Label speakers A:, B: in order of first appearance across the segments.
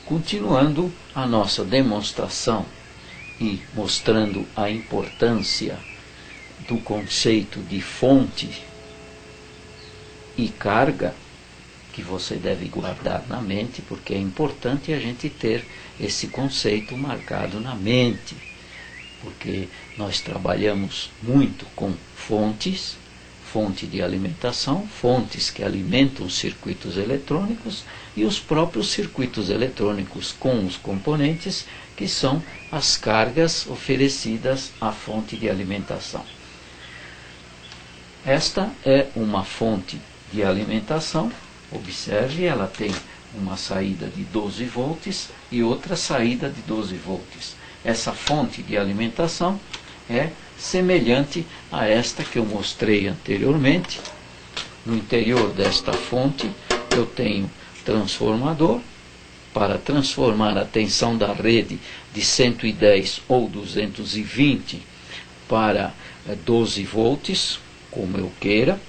A: Continuando a nossa demonstração e mostrando a importância do conceito de fonte e carga, que você deve guardar na mente, porque é importante a gente ter esse conceito marcado na mente, porque nós trabalhamos muito com fontes, fonte de alimentação, fontes que alimentam os circuitos eletrônicos e os próprios circuitos eletrônicos com os componentes que são as cargas oferecidas à fonte de alimentação. Esta é uma fonte de alimentação. Observe, ela tem uma saída de 12 volts e outra saída de 12 volts. Essa fonte de alimentação é semelhante a esta que eu mostrei anteriormente. No interior desta fonte eu tenho transformador para transformar a tensão da rede de 110 ou 220 para 12 volts, como eu queira.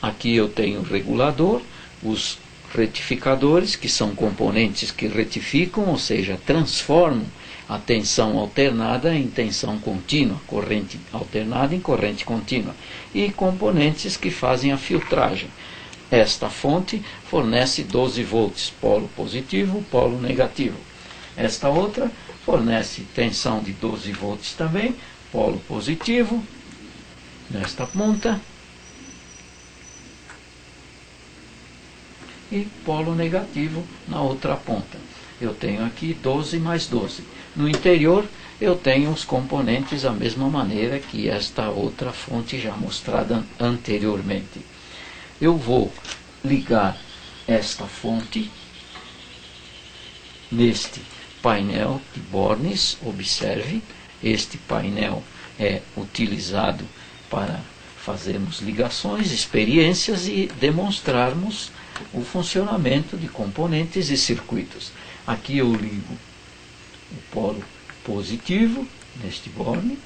A: Aqui eu tenho o regulador, os retificadores, que são componentes que retificam, ou seja, transformam a tensão alternada em tensão contínua, corrente alternada em corrente contínua, e componentes que fazem a filtragem. Esta fonte fornece 12 volts, polo positivo, polo negativo. Esta outra fornece tensão de 12 volts também, polo positivo, nesta ponta, e polo negativo na outra ponta. Eu tenho aqui 12 mais 12. No interior eu tenho os componentes da mesma maneira que esta outra fonte já mostrada anteriormente. Eu vou ligar esta fonte neste painel de bornes. Observe, este painel é utilizado para fazermos ligações, experiências e demonstrarmos o funcionamento de componentes e circuitos. Aqui eu ligo o polo positivo neste borne,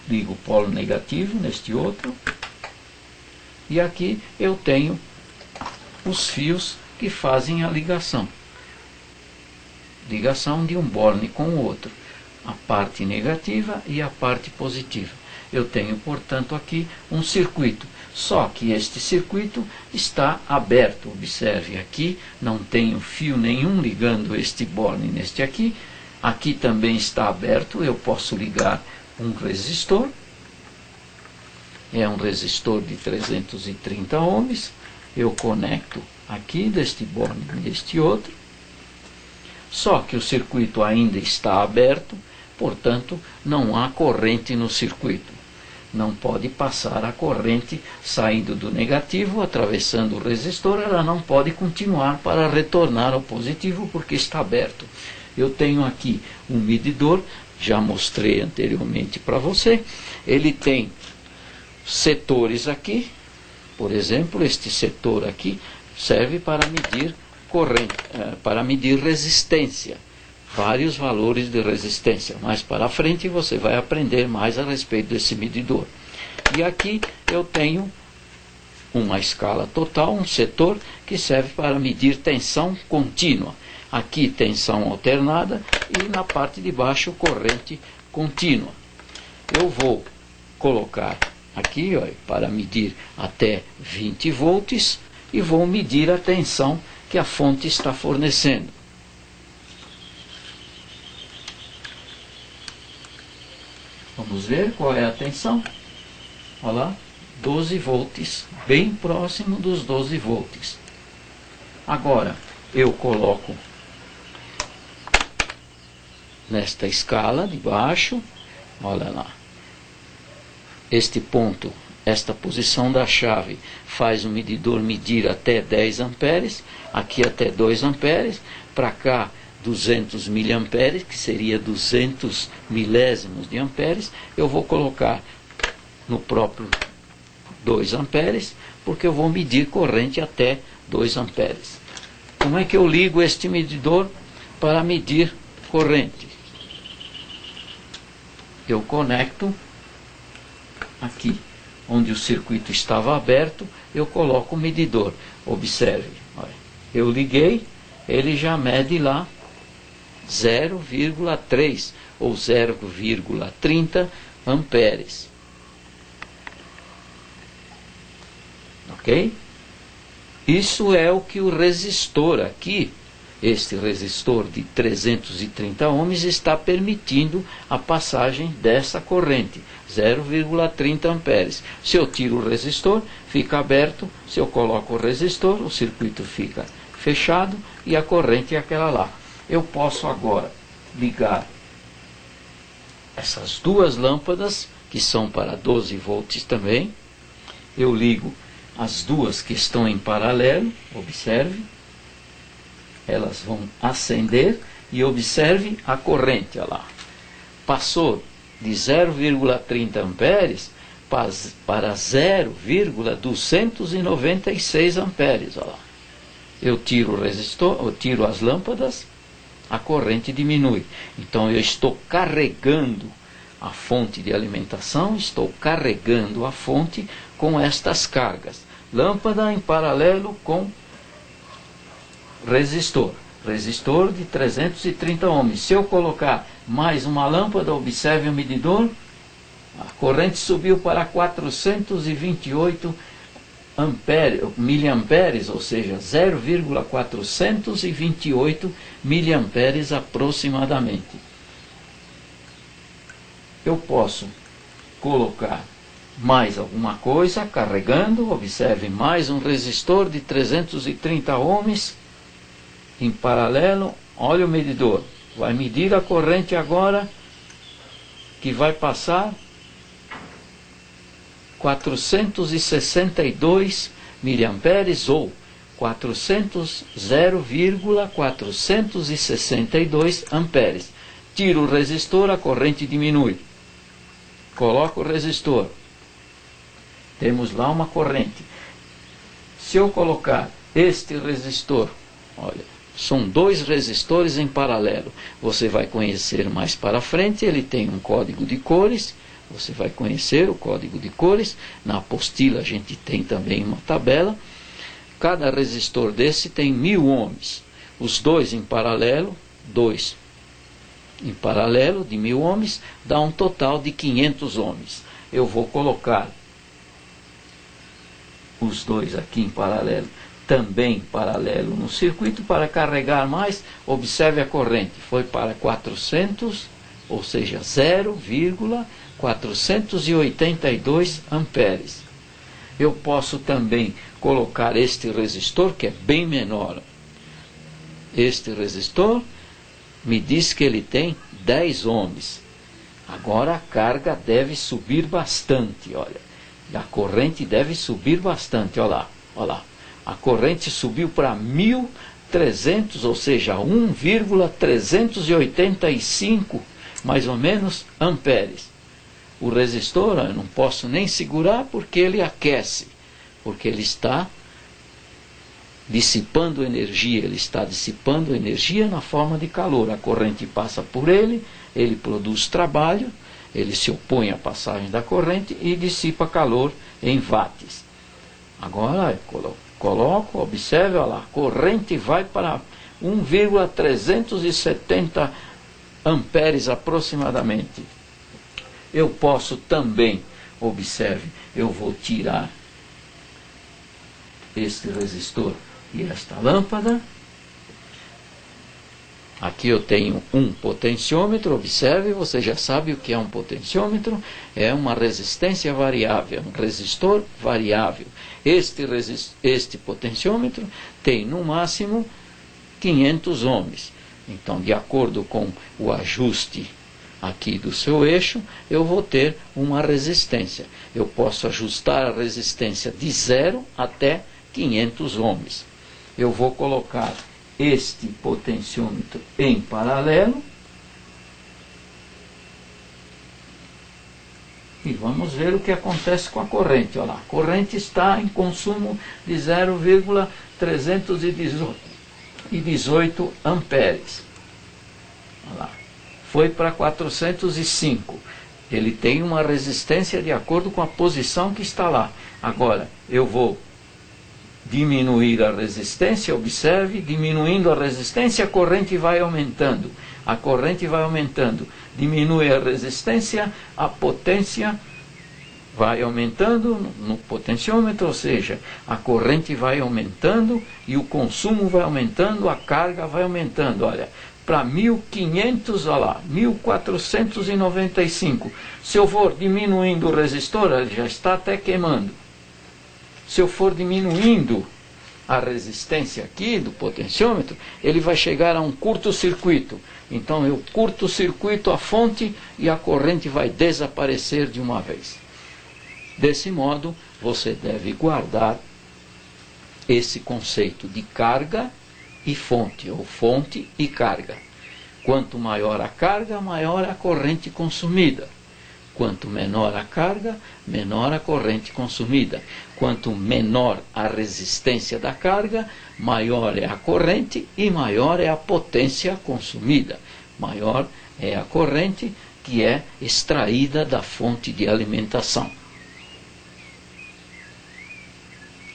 A: ligo o polo negativo neste outro, e aqui eu tenho os fios que fazem a ligação de um borne com o outro, a parte negativa e a parte positiva. Eu tenho, portanto, aqui um circuito, só que este circuito está aberto. Observe, aqui não tenho fio nenhum ligando este borne neste aqui. Aqui também está aberto, eu posso ligar um resistor. É um resistor de 330 ohms. Eu conecto aqui deste borne neste outro. Só que o circuito ainda está aberto, portanto, não há corrente no circuito. Não pode passar a corrente saindo do negativo, atravessando o resistor, ela não pode continuar para retornar ao positivo porque está aberto. Eu tenho aqui um medidor, já mostrei anteriormente para você. Ele tem setores aqui, por exemplo, este setor aqui serve para medir corrente, para medir resistência. Vários valores de resistência. Mais para frente você vai aprender mais a respeito desse medidor. E aqui eu tenho uma escala total, um setor que serve para medir tensão contínua. Aqui tensão alternada e na parte de baixo corrente contínua. Eu vou colocar aqui, ó, para medir até 20 volts e vou medir a tensão que a fonte está fornecendo. Vamos ver qual é a tensão. Olha lá, 12 volts, bem próximo dos 12 volts. Agora, eu coloco nesta escala de baixo, olha lá, este ponto, esta posição da chave faz o medidor medir até 10 amperes, aqui até 2 amperes, para cá 200 miliamperes, que seria 200 milésimos de amperes. Eu vou colocar no próprio 2 amperes, porque eu vou medir corrente até 2 amperes. Como é que eu ligo este medidor para medir corrente? Eu conecto aqui, onde o circuito estava aberto, eu coloco o medidor. Observe, olha, eu liguei, ele já mede lá 0,3 ou 0,30 amperes. Ok? Isso é o que o resistor aqui, este resistor de 330 ohms, está permitindo a passagem dessa corrente, 0,30 amperes. Se eu tiro o resistor, fica aberto. Se eu coloco o resistor, o circuito fica fechado e a corrente é aquela lá. Eu posso agora ligar essas duas lâmpadas, que são para 12 volts também. Eu ligo as duas que estão em paralelo, observe. Elas vão acender e observe a corrente, olha lá. Passou de 0,30 amperes para 0,296 amperes, olha lá. Eu tiro o resistor, eu tiro as lâmpadas, a corrente diminui. Então eu estou carregando a fonte de alimentação, estou carregando a fonte com estas cargas. Lâmpada em paralelo com resistor. Resistor de 330 ohms. Se eu colocar mais uma lâmpada, observe o medidor, a corrente subiu para 428 miliamperes, ou seja, 0,428 miliamperes aproximadamente. Eu posso colocar mais alguma coisa carregando, observe, mais um resistor de 330 ohms em paralelo. Olha o medidor, vai medir a corrente agora, que vai passar 462 miliamperes ou 0,462 amperes. Tiro o resistor, a corrente diminui. Coloco o resistor. Temos lá uma corrente. Se eu colocar este resistor, olha, são dois resistores em paralelo. Você vai conhecer mais para frente, ele tem um código de cores. Você vai conhecer o código de cores. Na apostila a gente tem também uma tabela. Cada resistor desse tem 1000 ohms. Os dois em paralelo, dois em paralelo de 1000 ohms, dá um total de 500 ohms. Eu vou colocar os dois aqui em paralelo, também paralelo no circuito, para carregar mais. Observe a corrente, foi para 400, ou seja, 0,482 amperes. Eu posso também colocar este resistor, que é bem menor. Este resistor me diz que ele tem 10 ohms. Agora a carga deve subir bastante, olha. E a corrente deve subir bastante, olha lá, olha lá. A corrente subiu para 1300, ou seja, 1,385, mais ou menos, amperes. O resistor, eu não posso nem segurar porque ele aquece, porque ele está dissipando energia, na forma de calor. A corrente passa por ele, ele produz trabalho, ele se opõe à passagem da corrente e dissipa calor em watts. Agora coloco, observe, olha lá, a corrente vai para 1,370 amperes aproximadamente. Eu posso também, observe, eu vou tirar este resistor e esta lâmpada. Aqui eu tenho um potenciômetro, observe, você já sabe o que é um potenciômetro, é uma resistência variável, um resistor variável. Este potenciômetro tem no máximo 500 ohms. Então, de acordo com o ajuste aqui do seu eixo, eu vou ter uma resistência. Eu posso ajustar a resistência de 0 até 500 ohms. Eu vou colocar este potenciômetro em paralelo e vamos ver o que acontece com a corrente. Olha lá, a corrente está em consumo de 0,318 amperes. Olha lá, foi para 405. Ele tem uma resistência de acordo com a posição que está lá. Agora, eu vou diminuir a resistência, observe, diminuindo a resistência, a corrente vai aumentando. A corrente vai aumentando. Diminui a resistência, a potência vai aumentando no potenciômetro, ou seja, a corrente vai aumentando e o consumo vai aumentando, a carga vai aumentando. Olha, para 1500, olha lá, 1495. Se eu for diminuindo o resistor, ele já está até queimando. Se eu for diminuindo a resistência aqui do potenciômetro, ele vai chegar a um curto-circuito. Então eu curto-circuito a fonte e a corrente vai desaparecer de uma vez. Desse modo, você deve guardar esse conceito de carga e fonte, ou fonte e carga. Quanto maior a carga, maior a corrente consumida. Quanto menor a carga, menor a corrente consumida. Quanto menor a resistência da carga, maior é a corrente e maior é a potência consumida. Maior é a corrente que é extraída da fonte de alimentação.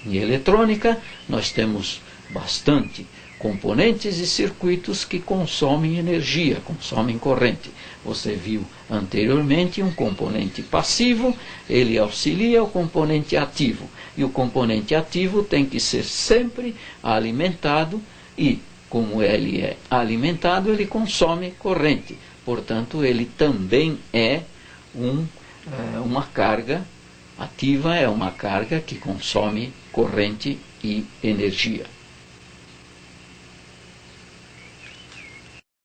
A: Em eletrônica, nós temos bastante componentes e circuitos que consomem energia, consomem corrente. Você viu anteriormente um componente passivo, ele auxilia o componente ativo. E o componente ativo tem que ser sempre alimentado e, como ele é alimentado, ele consome corrente. Portanto, ele também é uma carga ativa, é uma carga que consome corrente e energia.